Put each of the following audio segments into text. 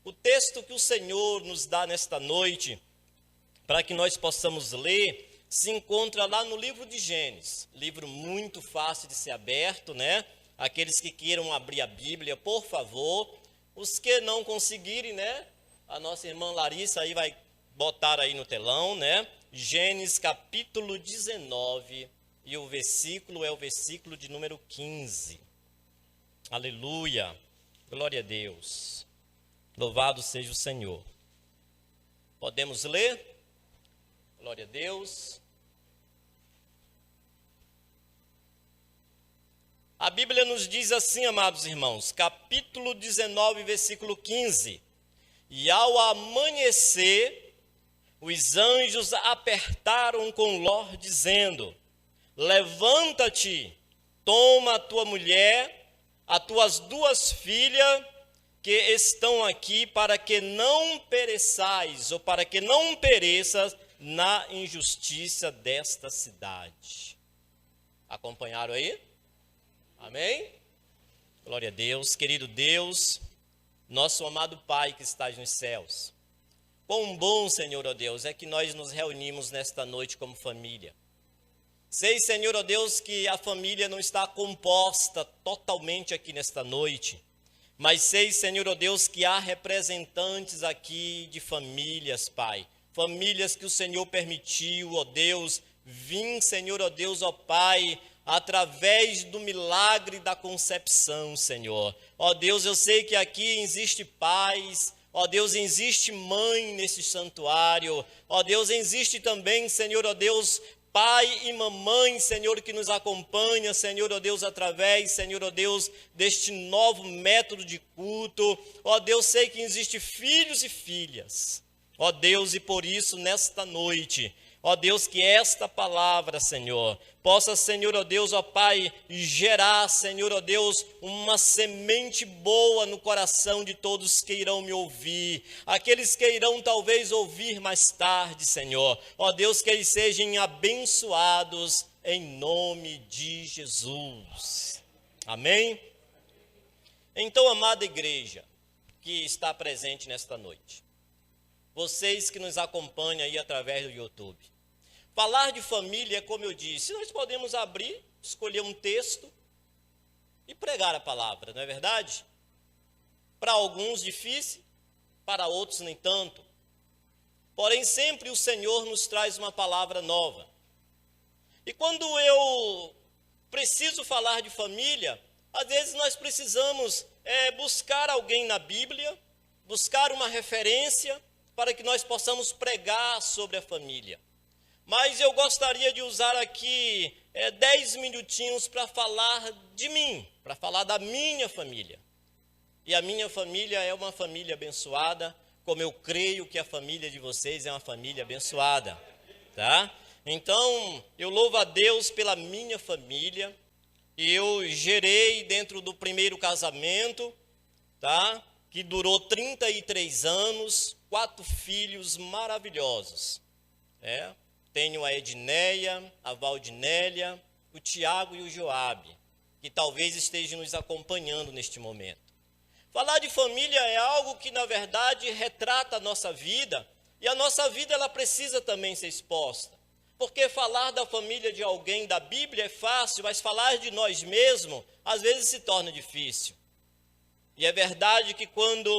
O texto que o Senhor nos dá nesta noite, para que nós possamos ler, se encontra lá no livro de Gênesis. Livro muito fácil de ser aberto, né? Aqueles que queiram abrir a Bíblia, por favor. Os que não conseguirem, né? A nossa irmã Larissa aí vai botar aí no telão, né? Gênesis capítulo 19, e o versículo é o versículo de número 15. Aleluia, glória a Deus. Louvado seja o Senhor. Podemos ler? Glória a Deus. A Bíblia nos diz assim, amados irmãos, capítulo 19, versículo 15. E ao amanhecer, os anjos apertaram com Ló, dizendo: levanta-te, toma a tua mulher, as tuas duas filhas, que estão aqui, para que não pereçais, ou para que não pereças na injustiça desta cidade. Acompanharam aí? Amém? Glória a Deus. Querido Deus, nosso amado Pai que estás nos céus, quão bom, Senhor, ó Deus, é que nós nos reunimos nesta noite como família. Sei, Senhor, ó Deus, que a família não está composta totalmente aqui nesta noite, mas sei, Senhor, ó Deus, que há representantes aqui de famílias, Pai. Famílias que o Senhor permitiu, ó Deus, vim, Senhor, ó Deus, ó Pai, através do milagre da concepção, Senhor. Ó Deus, eu sei que aqui existe pais, ó Deus, existe mãe nesse santuário. Ó Deus, existe também, Senhor, ó Deus, pai e mamãe, Senhor, que nos acompanha, Senhor, ó Deus, através, Senhor, ó Deus, deste novo método de culto. Ó Deus, sei que existe filhos e filhas. Ó Deus, e por isso, nesta noite, ó Deus, que esta palavra, Senhor, possa, Senhor, ó Deus, ó Pai, gerar, Senhor, ó Deus, uma semente boa no coração de todos que irão me ouvir. Aqueles que irão talvez ouvir mais tarde, Senhor. Ó Deus, que eles sejam abençoados em nome de Jesus. Amém? Então, amada igreja que está presente nesta noite, vocês que nos acompanham aí através do YouTube, falar de família, como eu disse, nós podemos abrir, escolher um texto e pregar a palavra, não é verdade? Para alguns difícil, para outros nem tanto. Porém, sempre o Senhor nos traz uma palavra nova. E quando eu preciso falar de família, às vezes nós precisamos buscar alguém na Bíblia, buscar uma referência, para que nós possamos pregar sobre a família. Mas eu gostaria de usar aqui 10 minutinhos para falar de mim, para falar da minha família. E a minha família é uma família abençoada, como eu creio que a família de vocês é uma família abençoada, tá? Então, eu louvo a Deus pela minha família. Eu gerei dentro do primeiro casamento, tá? Que durou 33 anos, 4 filhos maravilhosos. Tenho a Edneia, a Valdinélia, o Tiago e o Joabe, que talvez estejam nos acompanhando neste momento. Falar de família é algo que, na verdade, retrata a nossa vida, e a nossa vida ela precisa também ser exposta. Porque falar da família de alguém da Bíblia é fácil, mas falar de nós mesmos, às vezes se torna difícil. E é verdade que quando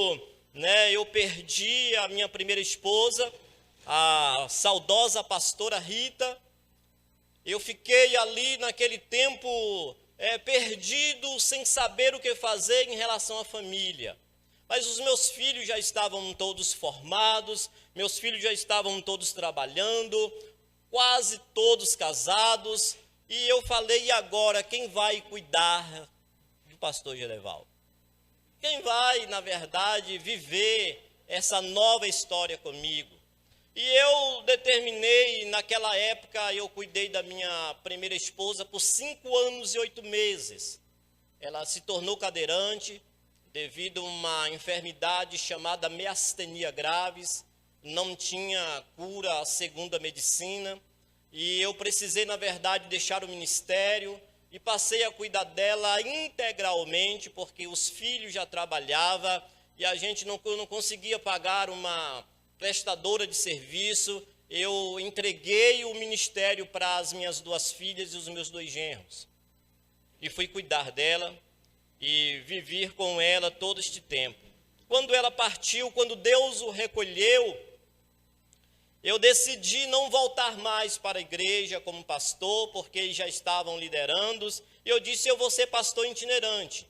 eu perdi a minha primeira esposa, a saudosa pastora Rita, eu fiquei ali naquele tempo perdido, sem saber o que fazer em relação à família. Mas os meus filhos já estavam todos formados, meus filhos já estavam todos trabalhando, quase todos casados, e eu falei, e agora, quem vai cuidar do pastor Gerevaldo? Quem vai, na verdade, viver essa nova história comigo? E eu determinei, naquela época, eu cuidei da minha primeira esposa por 5 anos e 8 meses. Ela se tornou cadeirante devido a uma enfermidade chamada miastenia graves. Não tinha cura segundo a medicina. E eu precisei, na verdade, deixar o ministério e passei a cuidar dela integralmente, porque os filhos já trabalhavam e a gente não conseguia pagar uma prestadora de serviço. Eu entreguei o ministério para as minhas 2 filhas e os meus 2 genros. E fui cuidar dela e viver com ela todo este tempo. Quando ela partiu, quando Deus o recolheu, eu decidi não voltar mais para a igreja como pastor, porque eles já estavam liderando. E eu disse, eu vou ser pastor itinerante.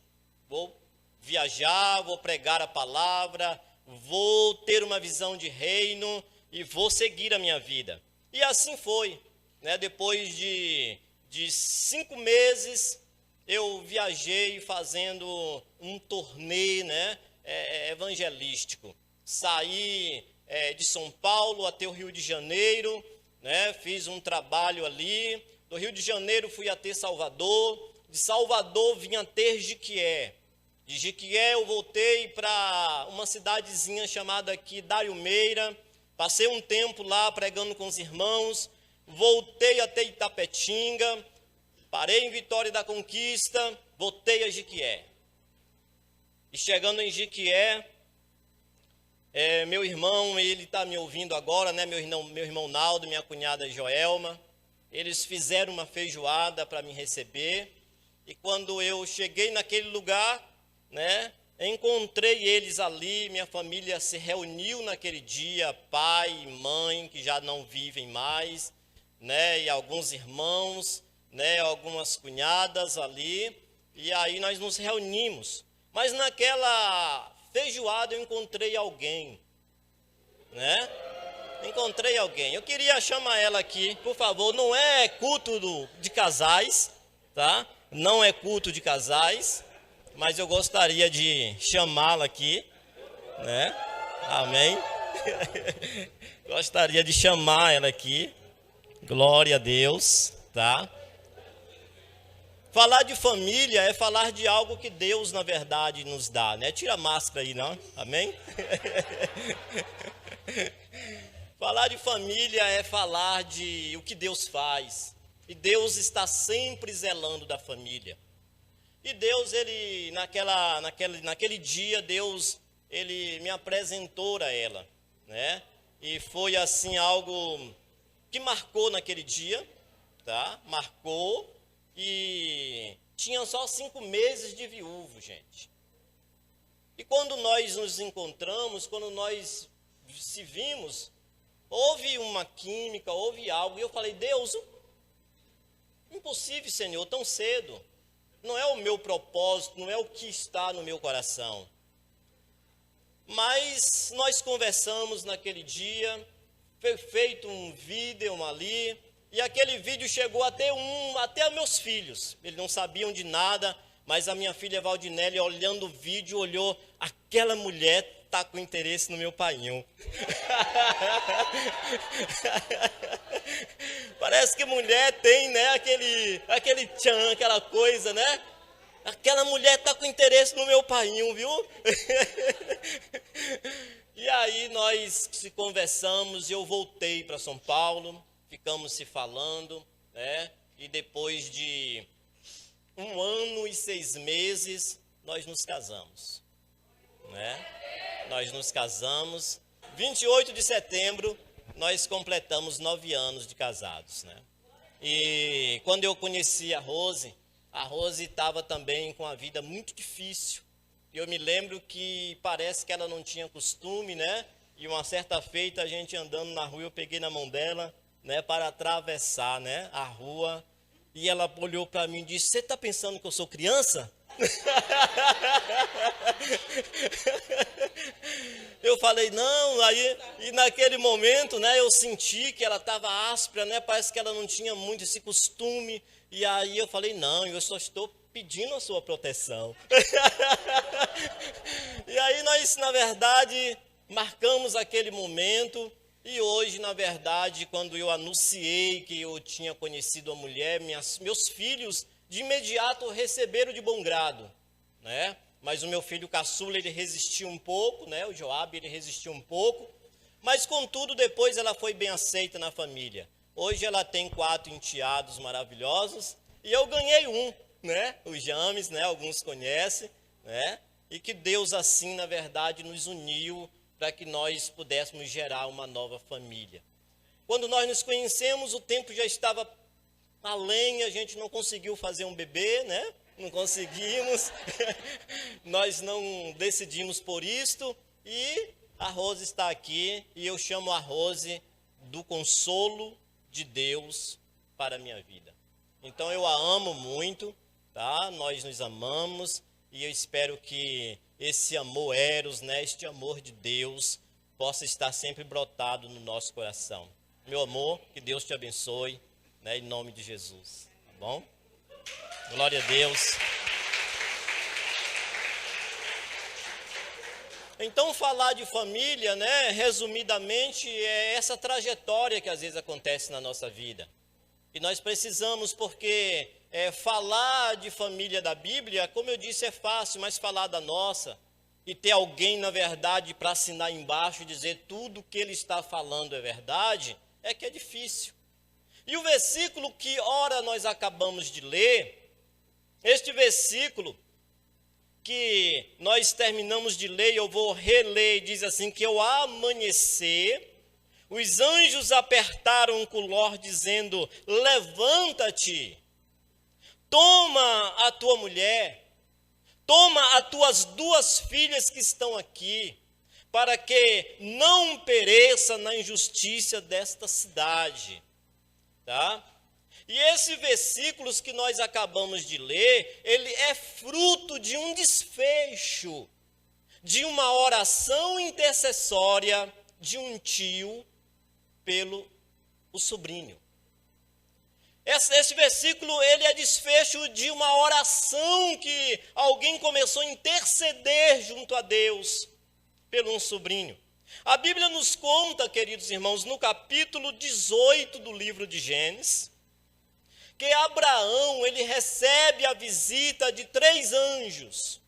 Vou viajar, vou pregar a palavra, vou ter uma visão de reino e vou seguir a minha vida. E assim foi, né? Depois de 5 meses, eu viajei fazendo um turnê, né, evangelístico. Saí de São Paulo até o Rio de Janeiro, né, fiz um trabalho ali. Do Rio de Janeiro fui até Salvador, de Salvador vim até Jequié. De Jequié eu voltei para uma cidadezinha chamada aqui Daiumeira, passei um tempo lá pregando com os irmãos, voltei até Itapetinga, parei em Vitória da Conquista, voltei a Jequié. E chegando em Jequié, meu irmão, ele está me ouvindo agora, né? Meu irmão Naldo, minha cunhada Joelma, eles fizeram uma feijoada para me receber. E quando eu cheguei naquele lugar, né, encontrei eles ali, minha família se reuniu naquele dia, pai e mãe, que já não vivem mais, né, e alguns irmãos, né, algumas cunhadas ali, e aí nós nos reunimos. Mas naquela feijoada eu encontrei alguém, né? Encontrei alguém. Eu queria chamar ela aqui, por favor. Não é culto de casais, tá? Não é culto de casais, mas eu gostaria de chamá-la aqui, né? Amém? Gostaria de chamar ela aqui. Glória a Deus, tá? Falar de família é falar de algo que Deus, na verdade, nos dá, né? Tira a máscara aí, não? Amém? Falar de família é falar de o que Deus faz. E Deus está sempre zelando da família. E Deus, ele, naquele dia, Deus, ele me apresentou a ela, né? E foi assim algo que marcou naquele dia, tá? Marcou. E tinha só 5 meses de viúvo, gente. E quando nós nos encontramos, quando nós se vimos, houve uma química, houve algo. E eu falei, Deus, impossível, Senhor, tão cedo. Não é o meu propósito, não é o que está no meu coração. Mas nós conversamos naquele dia, foi feito um vídeo ali. E aquele vídeo chegou até meus filhos. Eles não sabiam de nada, mas a minha filha Valdinelli, olhando o vídeo, olhou, aquela mulher está com interesse no meu painho. Parece que mulher tem, né, aquele tchan, aquela coisa, né? Aquela mulher está com interesse no meu painho, viu? E aí nós se conversamos e eu voltei para São Paulo. Ficamos se falando, né? E depois de 1 ano e 6 meses, nós nos casamos, né? Nós nos casamos. 28 de setembro, nós completamos 9 anos de casados, né? E quando eu conheci a Rose estava também com a vida muito difícil. Eu me lembro que parece que ela não tinha costume, né? E uma certa feita, a gente andando na rua, eu peguei na mão dela, né, para atravessar, né, a rua, e ela olhou para mim e disse, você está pensando que eu sou criança? Eu falei, não, aí, e naquele momento, né, eu senti que ela estava áspera, né, parece que ela não tinha muito esse costume, e aí eu falei, não, eu só estou pedindo a sua proteção. E aí nós, na verdade, marcamos aquele momento. E hoje, na verdade, quando eu anunciei que eu tinha conhecido a mulher, meus filhos de imediato receberam de bom grado, né? Mas o meu filho caçula, ele resistiu um pouco, né? O Joab, ele resistiu um pouco, mas contudo depois ela foi bem aceita na família. Hoje ela tem 4 enteados maravilhosos e eu ganhei um, né? O James, né? Alguns conhecem, né? e que Deus assim, na verdade, nos uniu para que nós pudéssemos gerar uma nova família. Quando nós nos conhecemos, o tempo já estava além, a gente não conseguiu fazer um bebê, né? Não conseguimos, nós não decidimos por isto, e a Rose está aqui, e eu chamo a Rose do consolo de Deus para a minha vida. Então eu a amo muito, tá? Nós nos amamos, e eu espero que esse amor eros, né, este amor de Deus, possa estar sempre brotado no nosso coração. Meu amor, que Deus te abençoe, né, em nome de Jesus, tá bom? Glória a Deus. Então, falar de família, né, resumidamente, é essa trajetória que às vezes acontece na nossa vida. E nós precisamos, porque falar de família da Bíblia, como eu disse, é fácil, mas falar da nossa, e ter alguém, na verdade, para assinar embaixo e dizer tudo que ele está falando é verdade, é que é difícil. E o versículo que, ora, nós acabamos de ler, este versículo que nós terminamos de ler, eu vou reler, diz assim, que ao amanhecer, os anjos apertaram com Ló, dizendo, levanta-te, toma a tua mulher, toma as tuas 2 filhas que estão aqui, para que não pereça na injustiça desta cidade. Tá? E esses versículos que nós acabamos de ler, ele é fruto de um desfecho, de uma oração intercessória de um tio pelo o sobrinho. Esse versículo, ele é desfecho de uma oração que alguém começou a interceder junto a Deus pelo um sobrinho. A Bíblia nos conta, queridos irmãos, no capítulo 18 do livro de Gênesis, que Abraão, ele recebe a visita de 3 anjos.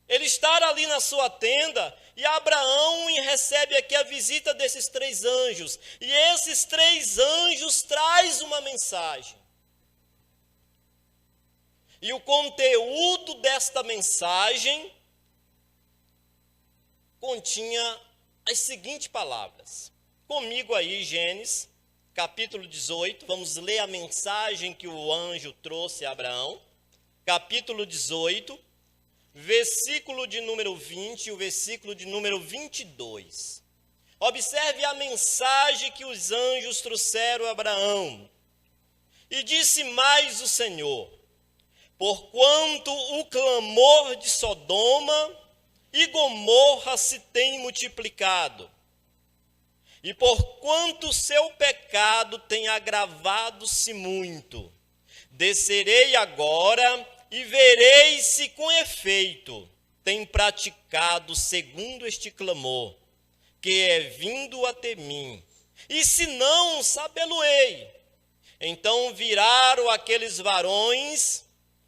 Ele está ali na sua tenda, e Abraão recebe aqui a visita desses 3 anjos. E esses 3 anjos trazem uma mensagem. E o conteúdo desta mensagem continha as seguintes palavras. Comigo aí, Gênesis, capítulo 18, vamos ler a mensagem que o anjo trouxe a Abraão. Capítulo 18, versículo de número 20 e o versículo de número 22. Observe a mensagem que os anjos trouxeram a Abraão. E disse mais o Senhor, porquanto o clamor de Sodoma e Gomorra se tem multiplicado, e porquanto seu pecado tem agravado-se muito, descerei agora e verei se com efeito tem praticado segundo este clamor, que é vindo até mim, e se não, sabê-lo-ei. Então viraram aqueles varões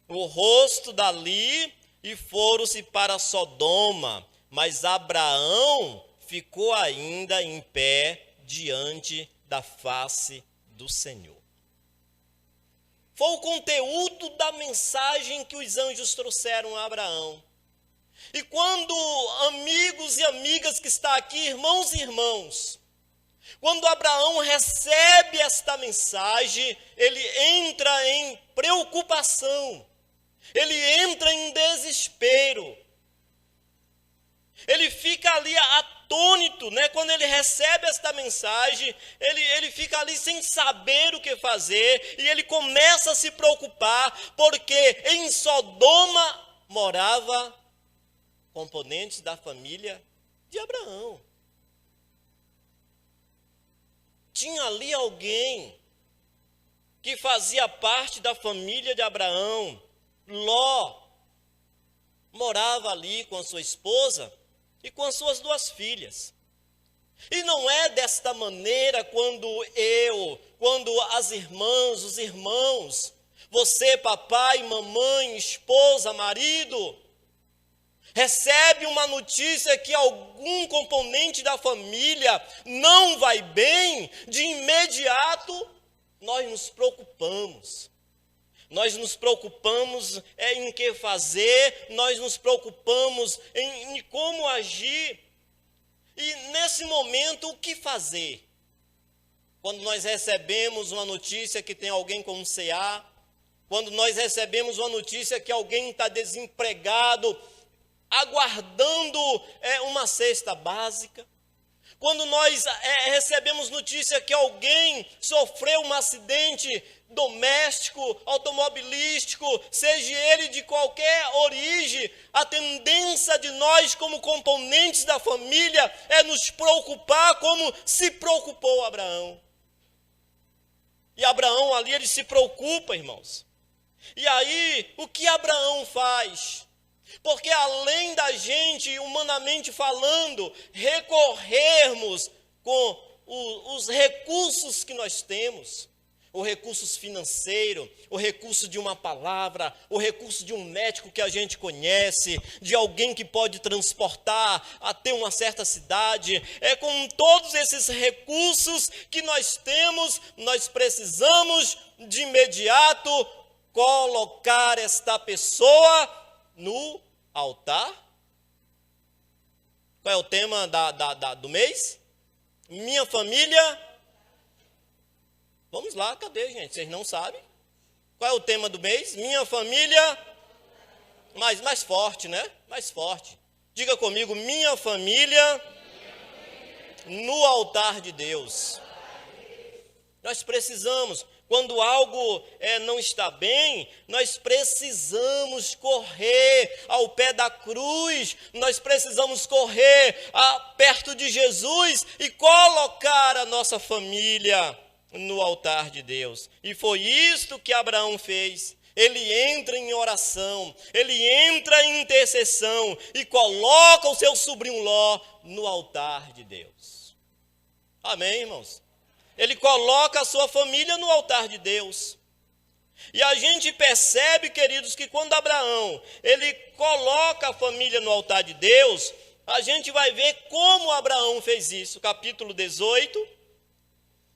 o rosto dali, e foram-se para Sodoma, mas Abraão ficou ainda em pé diante da face do Senhor. Foi o conteúdo da mensagem que os anjos trouxeram a Abraão. E quando amigos e amigas que estão aqui, irmãos e irmãos, quando Abraão recebe esta mensagem, ele entra em preocupação. Ele entra em desespero. Ele fica ali atônito, né? Quando ele recebe esta mensagem, ele fica ali sem saber o que fazer, e ele começa a se preocupar, porque em Sodoma morava componentes da família de Abraão. Tinha ali alguém que fazia parte da família de Abraão. Ló morava ali com a sua esposa e com as suas 2 filhas. E não é desta maneira quando as irmãs, os irmãos, você, papai, mamãe, esposa, marido, recebe uma notícia que algum componente da família não vai bem, de imediato nós nos preocupamos. nós nos preocupamos em que fazer, nós nos preocupamos em como agir. E nesse momento, o que fazer? Quando nós recebemos uma notícia que tem alguém com um CA, quando nós recebemos uma notícia que alguém está desempregado, aguardando uma cesta básica, quando nós recebemos notícia que alguém sofreu um acidente doméstico, automobilístico, seja ele de qualquer origem, a tendência de nós como componentes da família é nos preocupar como se preocupou Abraão. E Abraão ali, ele se preocupa, irmãos. E aí, o que Abraão faz? Porque além da gente, humanamente falando, recorrermos com os recursos que nós temos, o recurso financeiro, o recurso de uma palavra, o recurso de um médico que a gente conhece, de alguém que pode transportar até uma certa cidade, com todos esses recursos que nós temos, nós precisamos de imediato colocar esta pessoa no altar. Qual é o tema do mês? Minha família. Vamos lá, cadê, gente? Vocês não sabem? Qual é o tema do mês? Minha família. Mais forte, né? Mais forte. Diga comigo, minha família no altar de Deus. Nós precisamos. Quando algo não está bem, nós precisamos correr ao pé da cruz, nós precisamos correr perto de Jesus e colocar a nossa família no altar de Deus. E foi isto que Abraão fez. Ele entra em oração, ele entra em intercessão e coloca o seu sobrinho Ló no altar de Deus. Amém, irmãos? Ele coloca a sua família no altar de Deus. E a gente percebe, queridos, que quando Abraão, ele coloca a família no altar de Deus, a gente vai ver como Abraão fez isso. Capítulo 18,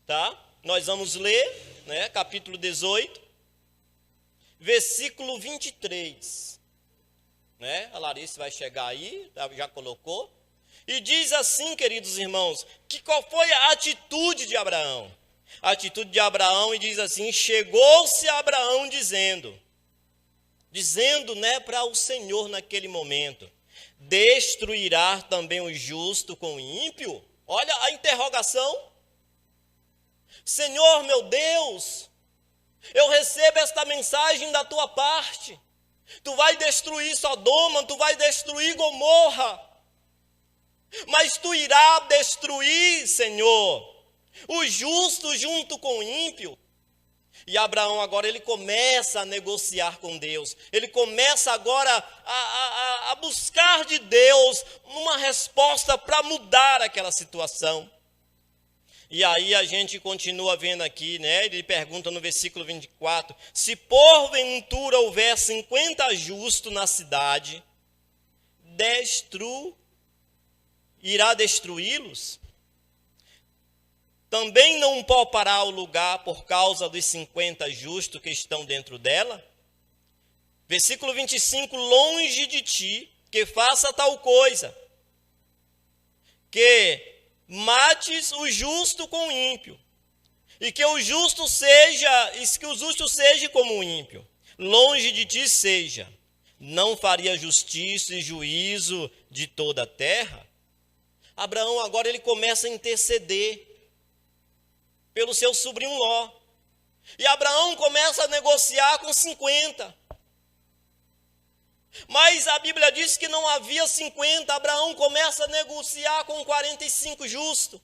tá? Nós vamos ler, né? Capítulo 18, versículo 23. Né? A Larissa vai chegar aí, já colocou. E diz assim, queridos irmãos, que qual foi a atitude de Abraão? A atitude de Abraão, e diz assim, chegou-se Abraão dizendo, né, para o Senhor naquele momento, destruirá também o justo com o ímpio? Olha a interrogação. Senhor, meu Deus, eu recebo esta mensagem da tua parte. Tu vai destruir Sodoma, tu vai destruir Gomorra. Mas tu irá destruir, Senhor, o justo junto com o ímpio. E Abraão agora ele começa a negociar com Deus. Ele começa agora a buscar de Deus uma resposta para mudar aquela situação. E aí a gente continua vendo aqui, né? Ele pergunta no versículo 24, se porventura houver 50 justos na cidade, irá destruí-los? Também não poupará o lugar por causa dos 50 justos que estão dentro dela? Versículo 25, longe de ti que faça tal coisa, que mates o justo com o ímpio, e que o justo seja como o ímpio. Longe de ti seja, não faria justiça e juízo de toda a terra? Abraão agora ele começa a interceder pelo seu sobrinho Ló. E Abraão começa a negociar com 50. Mas a Bíblia diz que não havia 50. Abraão começa a negociar com 45 justos.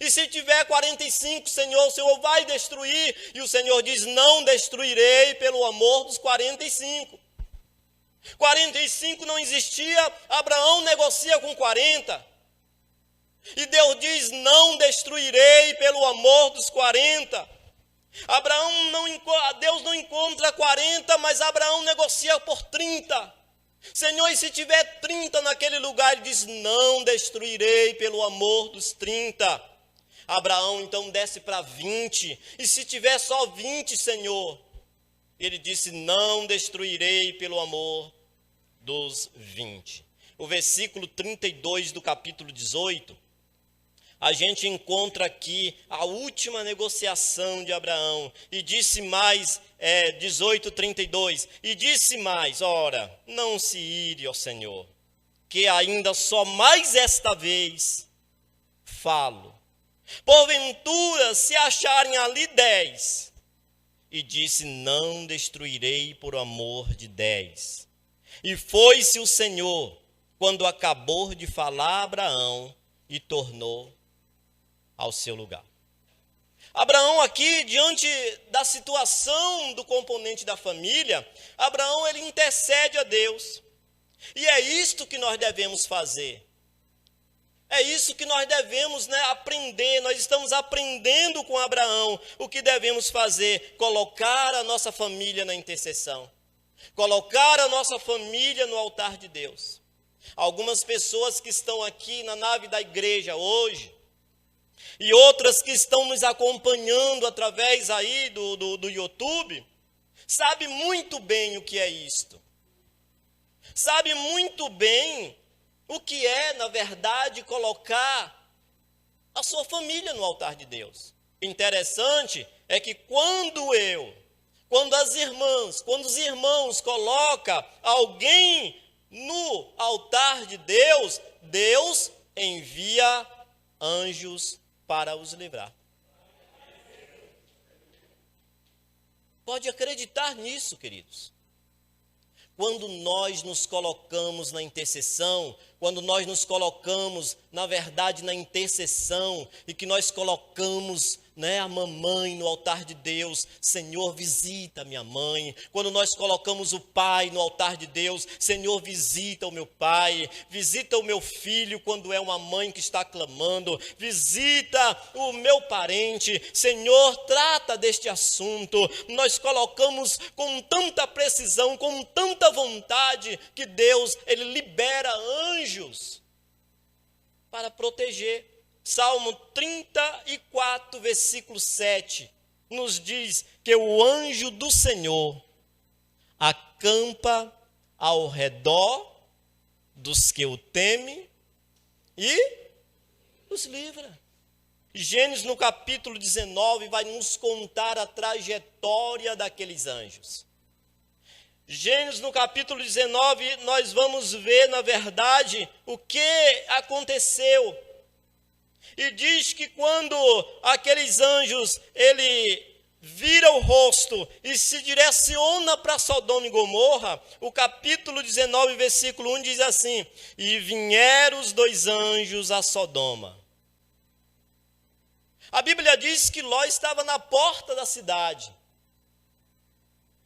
E se tiver 45, Senhor, o Senhor vai destruir. E o Senhor diz, não destruirei pelo amor dos 45. 45 não existia, Abraão negocia com 40. E Deus diz, não destruirei pelo amor dos 40. Deus não encontra 40, mas Abraão negocia por 30. Senhor, e se tiver 30 naquele lugar, ele diz, não destruirei pelo amor dos 30. Abraão então desce para 20. E se tiver só 20, Senhor, Ele disse: não destruirei pelo amor dos 20. O versículo 32 do capítulo 18, a gente encontra aqui a última negociação de Abraão. E disse mais, 18:32, e disse mais: ora, não se ire, ó Senhor, que ainda só mais esta vez falo. Porventura, se acharem ali 10, e disse: não destruirei por amor de 10. E foi-se o Senhor, quando acabou de falar a Abraão, e tornou ao seu lugar. Abraão aqui, diante da situação do componente da família, Abraão ele intercede a Deus. E é isto que nós devemos fazer. É isso que nós devemos, aprender. Nós estamos aprendendo com Abraão o que devemos fazer: colocar a nossa família na intercessão, colocar a nossa família no altar de Deus. Algumas pessoas que estão aqui na nave da igreja hoje, e outras que estão nos acompanhando através aí do YouTube, sabe muito bem o que é isto. Sabe muito bem o que é, na verdade, colocar a sua família no altar de Deus. O interessante é que quando os irmãos colocam alguém no altar de Deus, Deus envia anjos para os livrar. Pode acreditar nisso, queridos. Quando nós nos colocamos na intercessão, quando nós nos colocamos, na verdade, na intercessão, e que nós colocamos, a mamãe no altar de Deus: Senhor, visita minha mãe. Quando nós colocamos o pai no altar de Deus: Senhor, visita o meu pai, visita o meu filho quando é uma mãe que está clamando, visita o meu parente, Senhor, trata deste assunto. Nós colocamos com tanta precisão, com tanta vontade, que Deus, ele libera anjos para proteger. Salmo 34, versículo 7, nos diz que o anjo do Senhor acampa ao redor dos que o temem e os livra. Gênesis, no capítulo 19, vai nos contar a trajetória daqueles anjos. Gênesis, no capítulo 19, nós vamos ver, na verdade, o que aconteceu. E diz que quando aqueles anjos, ele vira o rosto e se direciona para Sodoma e Gomorra, o capítulo 19, versículo 1 diz assim: e vieram os 2 anjos a Sodoma. A Bíblia diz que Ló estava na porta da cidade.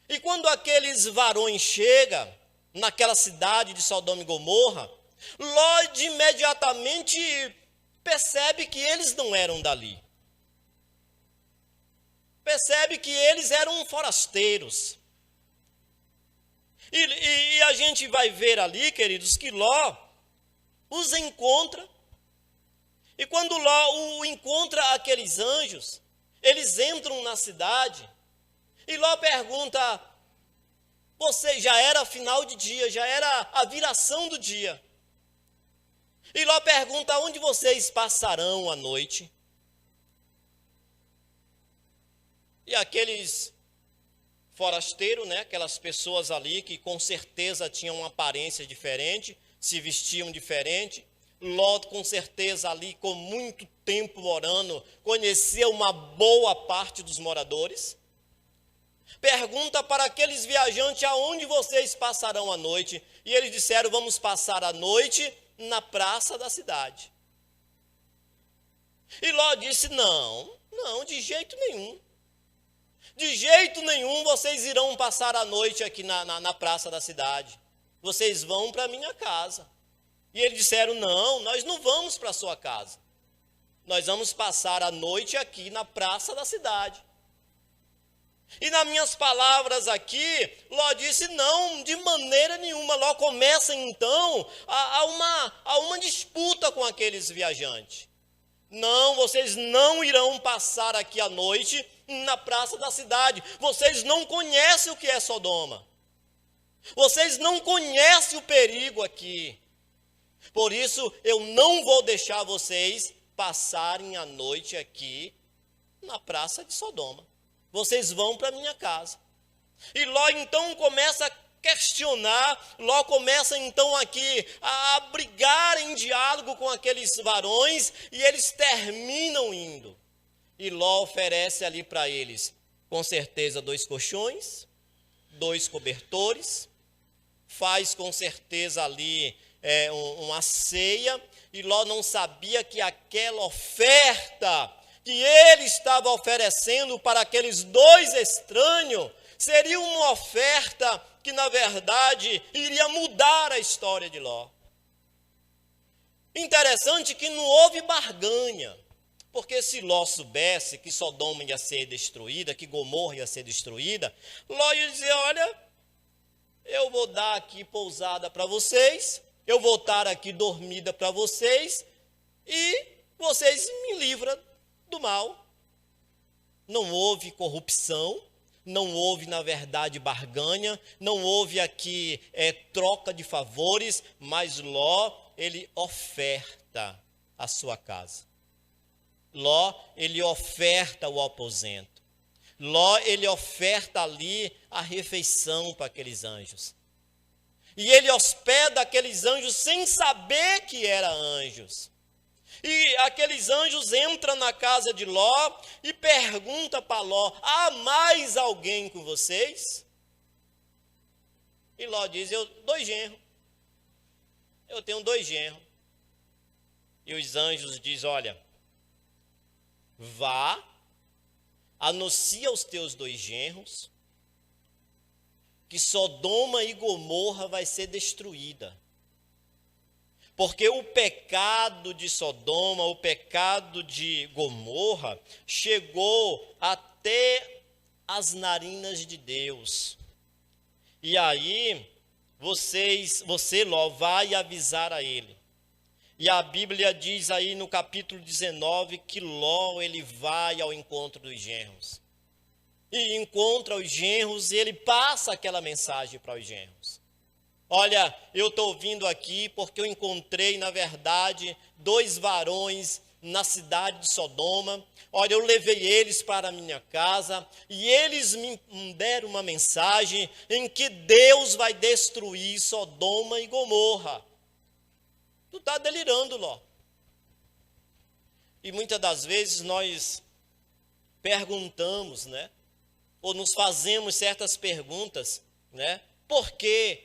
E quando aqueles varões chegam naquela cidade de Sodoma e Gomorra, Ló de imediatamente percebe que eles não eram dali. Percebe que eles eram forasteiros. E a gente vai ver ali, queridos, que Ló os encontra. E quando Ló encontra aqueles anjos, eles entram na cidade. E Ló pergunta: você, já era final de dia, já era a viração do dia. E Ló pergunta: onde vocês passarão a noite? E aqueles forasteiros, aquelas pessoas ali que com certeza tinham uma aparência diferente, se vestiam diferente. Ló, com certeza ali, com muito tempo morando, conhecia uma boa parte dos moradores. Pergunta para aqueles viajantes: aonde vocês passarão a noite? E eles disseram: vamos passar a noite na praça da cidade. E Ló disse: não, de jeito nenhum. De jeito nenhum vocês irão passar a noite aqui na praça da cidade. Vocês vão para a minha casa. E eles disseram: não, nós não vamos para a sua casa. Nós vamos passar a noite aqui na praça da cidade. E nas minhas palavras aqui, Ló disse: não, de maneira nenhuma. Ló começa então a uma disputa com aqueles viajantes. Não, vocês não irão passar aqui a noite na praça da cidade. Vocês não conhecem o que é Sodoma. Vocês não conhecem o perigo aqui. Por isso, eu não vou deixar vocês passarem a noite aqui na praça de Sodoma. Vocês vão para minha casa. E Ló então começa a questionar, Ló começa então aqui a brigar em diálogo com aqueles varões, e eles terminam indo. E Ló oferece ali para eles, com certeza, 2 colchões, 2 cobertores, faz com certeza ali uma ceia, e Ló não sabia que aquela oferta que ele estava oferecendo para aqueles 2 estranhos seria uma oferta que, na verdade, iria mudar a história de Ló. Interessante que não houve barganha, porque se Ló soubesse que Sodoma ia ser destruída, que Gomorra ia ser destruída, Ló ia dizer: olha, eu vou dar aqui pousada para vocês, eu vou estar aqui dormida para vocês, e vocês me livram do mal. Não houve corrupção, não houve, na verdade, barganha, não houve aqui troca de favores, mas Ló, ele oferta a sua casa. Ló, ele oferta o aposento. Ló, ele oferta ali a refeição para aqueles anjos. E ele hospeda aqueles anjos sem saber que eram anjos. E aqueles anjos entram na casa de Ló e perguntam para Ló: há mais alguém com vocês? E Ló diz: 2 genros. Eu tenho 2 genros. E os anjos dizem: olha, vá, anuncia aos teus 2 genros que Sodoma e Gomorra vai ser destruída. Porque o pecado de Sodoma, o pecado de Gomorra, chegou até as narinas de Deus. E aí, você, Ló, vai avisar a ele. E a Bíblia diz aí no capítulo 19 que Ló, ele vai ao encontro dos genros. E encontra os genros e ele passa aquela mensagem para os genros. Olha, eu estou vindo aqui porque eu encontrei, na verdade, 2 varões na cidade de Sodoma. Olha, eu levei eles para a minha casa e eles me deram uma mensagem em que Deus vai destruir Sodoma e Gomorra. Tu está delirando, Ló. E muitas das vezes nós perguntamos, né? Ou nos fazemos certas perguntas, né? Por que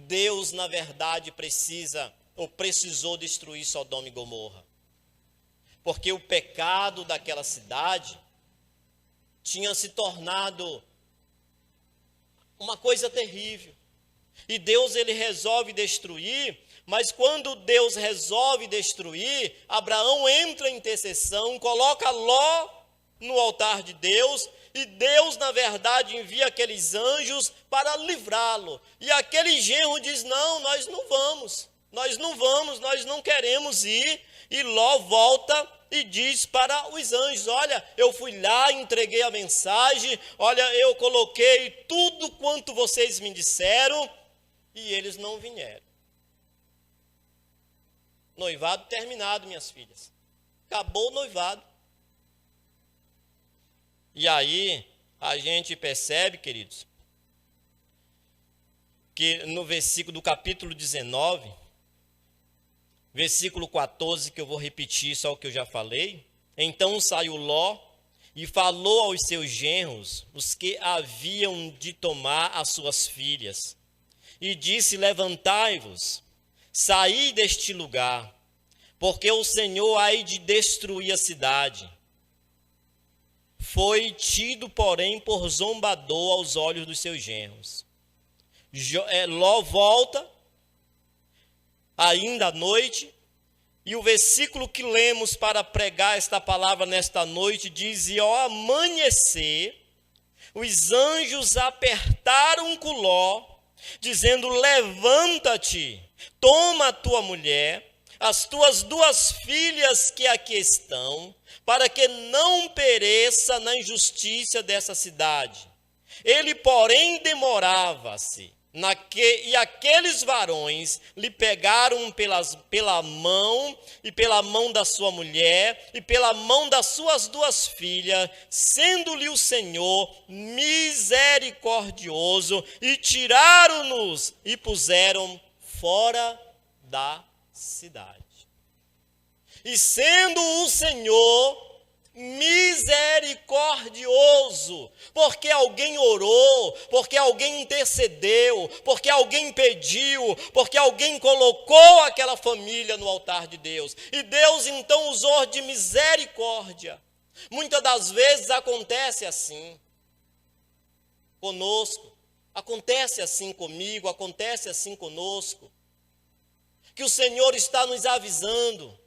Deus, na verdade, precisou destruir Sodoma e Gomorra? Porque o pecado daquela cidade tinha se tornado uma coisa terrível. E Deus, ele resolve destruir, mas quando Deus resolve destruir, Abraão entra em intercessão, coloca Ló no altar de Deus, e Deus, na verdade, envia aqueles anjos para livrá-lo. E aquele genro diz: não, nós não vamos, nós não queremos ir. E Ló volta e diz para os anjos: olha, eu fui lá, entreguei a mensagem, olha, eu coloquei tudo quanto vocês me disseram, e eles não vieram. Noivado terminado, minhas filhas. Acabou o noivado. E aí, a gente percebe, queridos, que no versículo do capítulo 19, versículo 14, que eu vou repetir só o que eu já falei. Então saiu Ló e falou aos seus genros, os que haviam de tomar as suas filhas, e disse: levantai-vos, saí deste lugar, porque o Senhor há de destruir a cidade. Foi tido, porém, por zombador aos olhos dos seus genros. Ló volta, ainda à noite, e o versículo que lemos para pregar esta palavra nesta noite diz: e ao amanhecer, os anjos apertaram com Ló, dizendo: levanta-te, toma a tua mulher, as tuas 2 filhas que aqui estão, para que não pereça na injustiça dessa cidade. Ele, porém, demorava-se, e aqueles varões lhe pegaram pela mão, e pela mão da sua mulher, e pela mão das suas 2 filhas, sendo-lhe o Senhor misericordioso, e tiraram-nos e puseram fora da cidade. E sendo o Senhor misericordioso, porque alguém orou, porque alguém intercedeu, porque alguém pediu, porque alguém colocou aquela família no altar de Deus. E Deus então usou de misericórdia. Muitas das vezes acontece assim conosco, acontece assim comigo, acontece assim conosco, que o Senhor está nos avisando.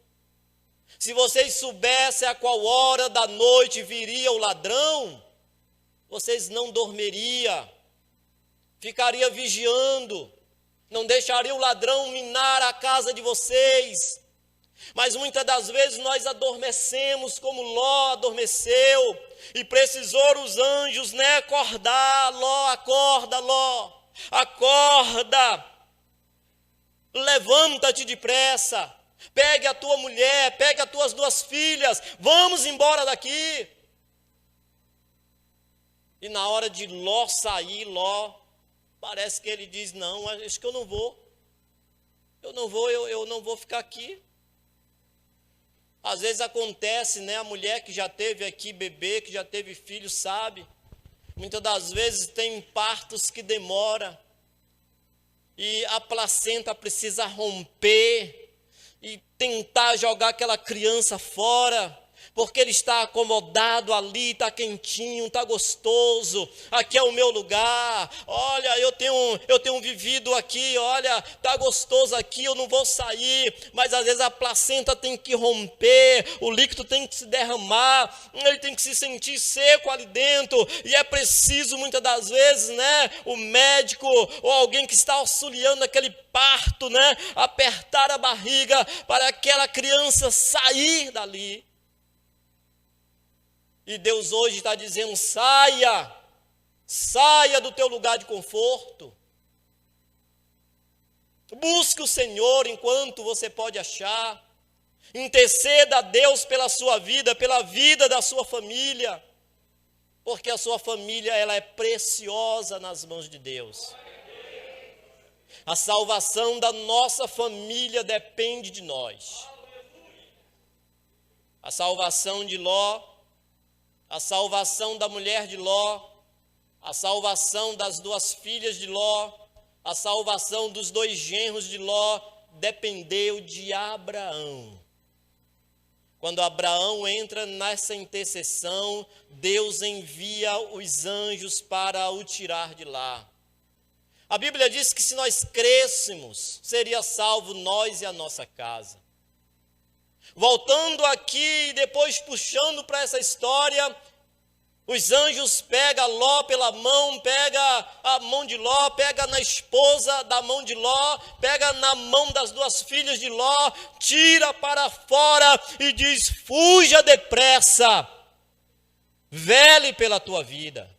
Se vocês soubessem a qual hora da noite viria o ladrão, vocês não dormiriam, ficaria vigiando, não deixaria o ladrão minar a casa de vocês. Mas muitas das vezes nós adormecemos como Ló adormeceu, e precisou os anjos, acordar. Ló, acorda, Ló, acorda, levanta-te depressa. Pegue a tua mulher, pegue as tuas 2 filhas, vamos embora daqui. E na hora de Ló sair, Ló, parece que ele diz, não, acho que eu não vou. Eu não vou ficar aqui. Às vezes acontece, a mulher que já teve aqui bebê, que já teve filho, sabe. Muitas das vezes tem partos que demoram. E a placenta precisa romper e tentar jogar aquela criança fora, porque ele está acomodado ali, está quentinho, está gostoso, aqui é o meu lugar, olha, eu tenho vivido aqui, olha, está gostoso aqui, eu não vou sair. Mas às vezes a placenta tem que romper, o líquido tem que se derramar, ele tem que se sentir seco ali dentro, e é preciso muitas das vezes, o médico ou alguém que está auxiliando aquele parto, apertar a barriga para aquela criança sair dali. E Deus hoje está dizendo, saia do teu lugar de conforto. Busque o Senhor enquanto você pode achar. Interceda a Deus pela sua vida, pela vida da sua família. Porque a sua família, ela é preciosa nas mãos de Deus. A salvação da nossa família depende de nós. A salvação de Ló, a salvação da mulher de Ló, a salvação das 2 filhas de Ló, a salvação dos 2 genros de Ló, dependeu de Abraão. Quando Abraão entra nessa intercessão, Deus envia os anjos para o tirar de lá. A Bíblia diz que se nós crêssemos, seria salvo nós e a nossa casa. Voltando aqui, depois puxando para essa história, os anjos pegam Ló pela mão, pega a mão de Ló, pega na esposa da mão de Ló, pega na mão das 2 filhas de Ló, tira para fora e diz, fuja depressa, vele pela tua vida,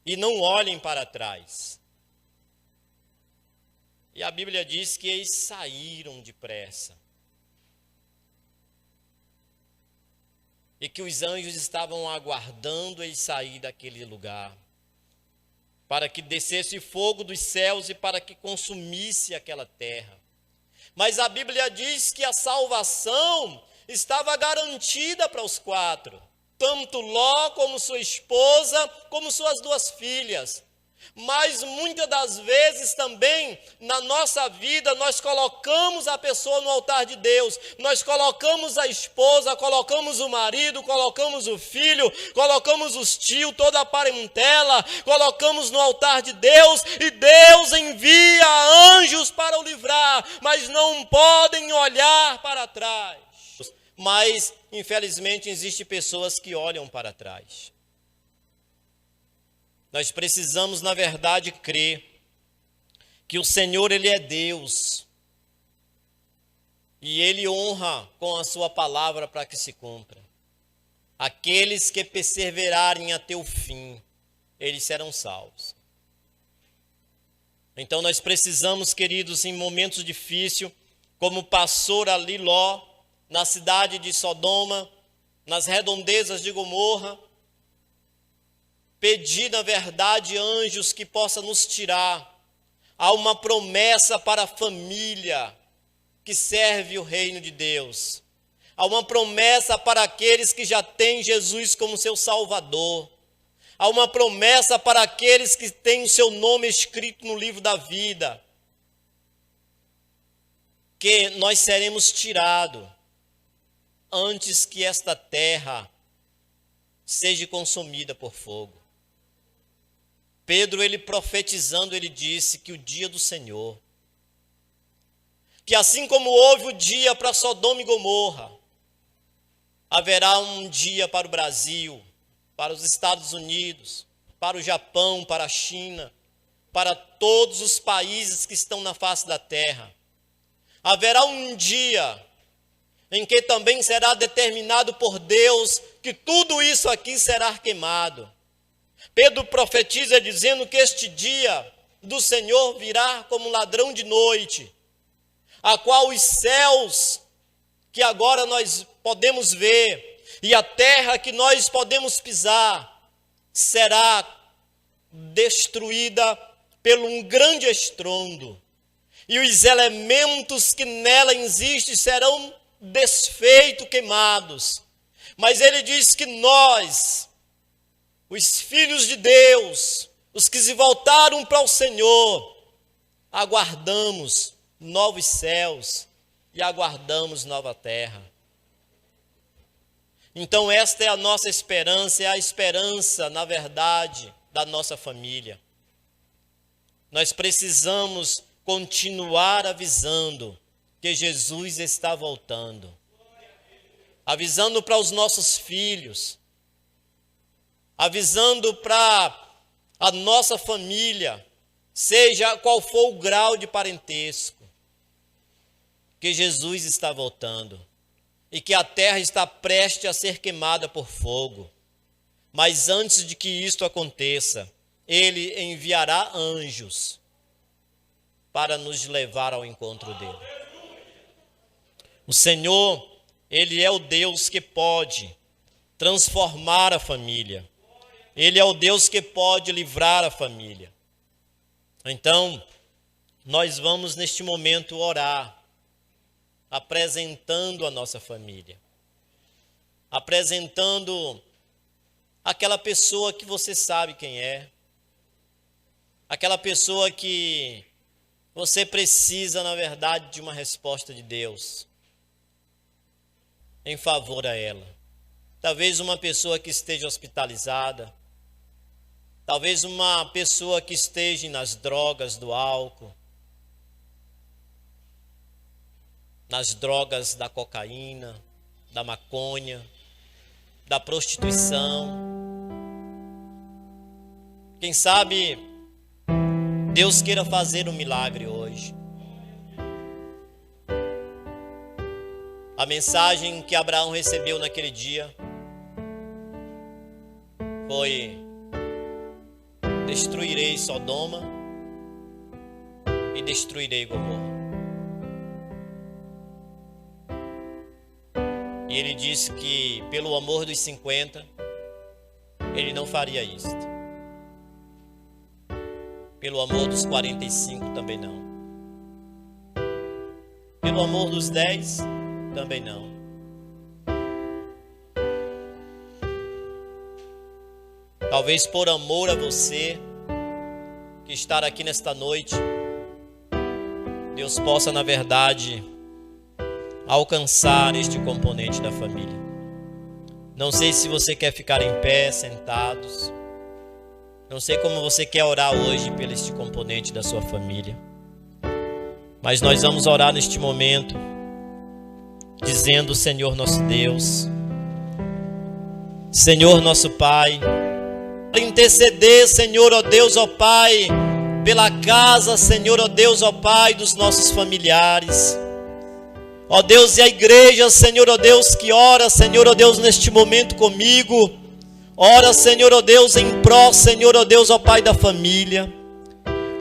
e não olhem para trás. E a Bíblia diz que eles saíram depressa. E que os anjos estavam aguardando eles sair daquele lugar, para que descesse fogo dos céus e para que consumisse aquela terra. Mas a Bíblia diz que a salvação estava garantida para os 4, tanto Ló como sua esposa, como suas 2 filhas. Mas muitas das vezes também na nossa vida nós colocamos a pessoa no altar de Deus, nós colocamos a esposa, colocamos o marido, colocamos o filho, colocamos os tios, toda a parentela, colocamos no altar de Deus, e Deus envia anjos para o livrar, mas não podem olhar para trás. Mas infelizmente existem pessoas que olham para trás. Nós precisamos, na verdade, crer que o Senhor, Ele é Deus. e Ele honra com a sua palavra para que se cumpra. Aqueles que perseverarem até o fim, eles serão salvos. Então nós precisamos, queridos, em momentos difíceis, como passou ali Ló, na cidade de Sodoma, nas redondezas de Gomorra, pedir, na verdade, anjos que possam nos tirar. Há uma promessa para a família que serve o reino de Deus. Há uma promessa para aqueles que já têm Jesus como seu Salvador. Há uma promessa para aqueles que têm o seu nome escrito no livro da vida. Que nós seremos tirados antes que esta terra seja consumida por fogo. Pedro, ele profetizando, ele disse que o dia do Senhor, que assim como houve o dia para Sodoma e Gomorra, haverá um dia para o Brasil, para os Estados Unidos, para o Japão, para a China, para todos os países que estão na face da terra. Haverá um dia em que também será determinado por Deus que tudo isso aqui será queimado. Pedro profetiza dizendo que este dia do Senhor virá como um ladrão de noite, a qual os céus que agora nós podemos ver e a terra que nós podemos pisar será destruída por um grande estrondo, e os elementos que nela existem serão desfeitos, queimados. Mas ele diz que nós, os filhos de Deus, os que se voltaram para o Senhor, aguardamos novos céus e aguardamos nova terra. Então esta é a nossa esperança, é a esperança, na verdade, da nossa família. Nós precisamos continuar avisando que Jesus está voltando. Avisando para os nossos filhos, avisando para a nossa família, seja qual for o grau de parentesco, que Jesus está voltando e que a terra está prestes a ser queimada por fogo. Mas antes de que isto aconteça, Ele enviará anjos para nos levar ao encontro dele. O Senhor, Ele é o Deus que pode transformar a família. Ele é o Deus que pode livrar a família. Então, nós vamos neste momento orar, apresentando a nossa família. Apresentando aquela pessoa que você sabe quem é. Aquela pessoa que você precisa, na verdade, de uma resposta de Deus em favor a ela. Talvez uma pessoa que esteja hospitalizada, talvez uma pessoa que esteja nas drogas do álcool, nas drogas da cocaína, da maconha, da prostituição. Quem sabe Deus queira fazer um milagre hoje. A mensagem que Abraão recebeu naquele dia foi: destruirei Sodoma e destruirei Gomorra. E ele disse que pelo amor dos 50, ele não faria isto. Pelo amor dos 45 também não. Pelo amor dos 10 também não. Talvez por amor a você que está aqui nesta noite, Deus possa, na verdade, alcançar este componente da família. Não sei se você quer ficar em pé, sentados. Não sei como você quer orar hoje pelo este componente da sua família. Mas nós vamos orar neste momento, dizendo: Senhor nosso Deus, Senhor nosso Pai, para interceder, Senhor, ó Deus, ó Pai, pela casa, Senhor, ó Deus, ó Pai, dos nossos familiares. Ó Deus, e a igreja, Senhor, ó Deus, que ora, Senhor, ó Deus, neste momento comigo. Ora, Senhor, ó Deus, em pró, Senhor, ó Deus, ó Pai da família.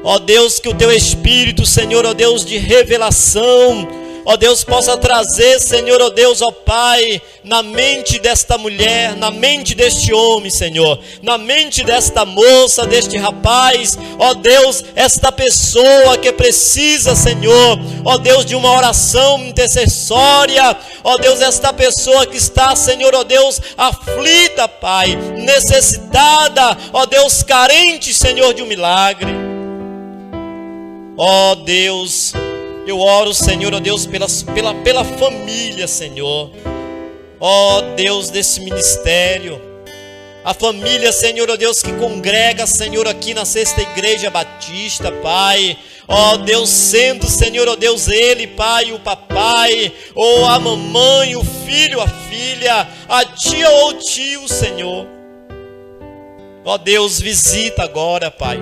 Ó Deus, que o Teu Espírito, Senhor, ó Deus, de revelação, ó Deus, possa trazer, Senhor, ó Deus, ó Pai, na mente desta mulher, na mente deste homem, Senhor, na mente desta moça, deste rapaz, ó Deus, esta pessoa que precisa, Senhor, ó Deus, de uma oração intercessória, ó Deus, esta pessoa que está, Senhor, ó Deus, aflita, Pai, necessitada, ó Deus, carente, Senhor, de um milagre. Ó Deus, eu oro, Senhor, ó Deus, pela família, Senhor. Ó Deus, desse ministério. A família, Senhor, ó Deus, que congrega, Senhor, aqui na Sexta Igreja Batista, Pai. Ó Deus, sendo, Senhor, ó Deus, ele, Pai, o papai, ou a mamãe, o filho, a filha, a tia ou o tio, Senhor. Ó Deus, visita agora, Pai.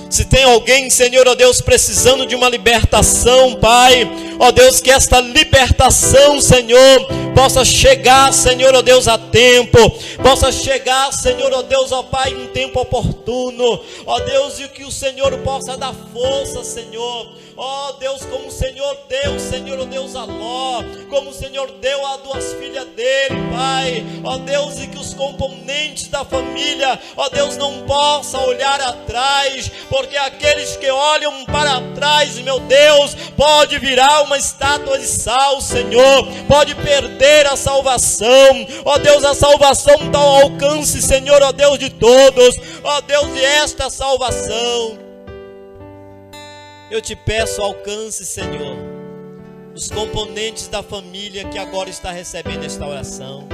Se tem alguém, Senhor, ó Deus, precisando de uma libertação, Pai, ó Deus, que esta libertação, Senhor, possa chegar, Senhor, ó Deus, a tempo, possa chegar, Senhor, ó Deus, ó Pai, em tempo oportuno, ó Deus, e que o Senhor possa dar força, Senhor, ó Deus, como o Senhor deu, Senhor, ó Deus, a Ló, como o Senhor deu a duas filhas dele, Pai, ó Deus, e que os componentes da família, ó Deus, não possam olhar atrás, porque aqueles que olham para trás, meu Deus, pode virar uma estátua de sal, Senhor, pode perder a salvação, ó Deus, a salvação está ao alcance, Senhor, ó Deus, de todos, ó Deus, e esta salvação, eu te peço, alcance, Senhor, os componentes da família que agora está recebendo esta oração.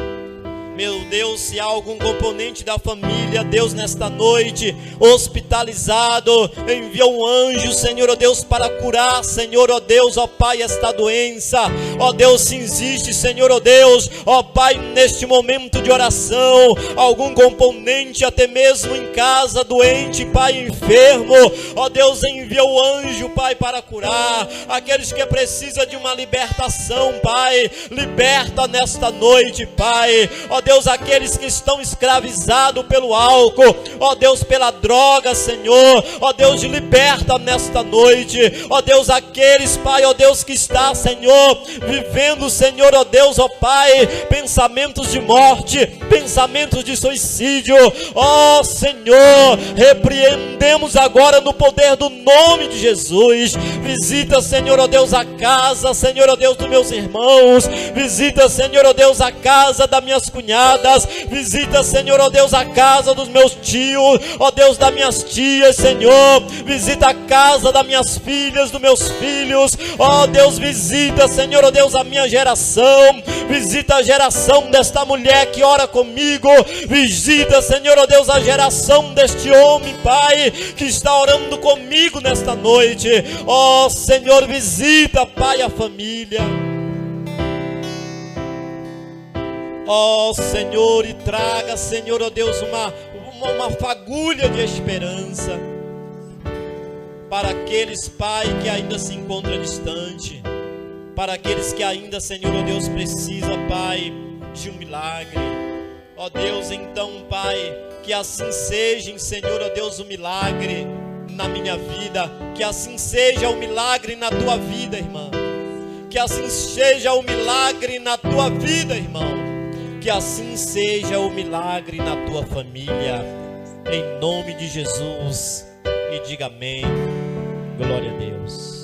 Meu Deus, se há algum componente da família, Deus, nesta noite, hospitalizado, envia um anjo, Senhor, ó Deus, para curar, Senhor, ó Deus, ó Pai, esta doença, ó Deus, se existe, Senhor, ó Deus, ó Pai, neste momento de oração, algum componente, até mesmo em casa, doente, Pai, enfermo, ó Deus, envia o anjo, Pai, para curar, aqueles que precisam de uma libertação, Pai, liberta nesta noite, Pai, ó Deus, aqueles que estão escravizados pelo álcool, ó Deus, pela droga, Senhor, ó Deus, liberta nesta noite, ó Deus, aqueles, Pai, ó Deus, que está, Senhor, vivendo, Senhor, ó Deus, ó Pai, pensamentos de morte, pensamentos de suicídio, ó Senhor, repreendemos agora no poder do nome de Jesus, visita, Senhor, ó Deus, a casa, Senhor, ó Deus, dos meus irmãos, visita, Senhor, ó Deus, a casa das minhas cunhadas, visita, Senhor, ó Deus, a casa dos meus tios, ó Deus, das minhas tias, Senhor, visita a casa das minhas filhas, dos meus filhos, ó Deus, visita, Senhor, ó Deus, a minha geração, visita a geração desta mulher que ora comigo, visita, Senhor, ó Deus, a geração deste homem, Pai, que está orando comigo nesta noite, ó Senhor, visita, Pai, a família. Ó Senhor, e traga, Senhor, ó Deus, uma fagulha de esperança para aqueles, Pai, que ainda se encontram distante, para aqueles que ainda, Senhor, ó Deus, precisa, Pai, de um milagre. Ó Deus, então, Pai, que assim seja, Senhor, ó Deus, o milagre na minha vida, que assim seja o milagre na tua vida, irmão, que assim seja o milagre na tua vida, irmão, que assim seja o milagre na tua família, em nome de Jesus, e diga amém, glória a Deus.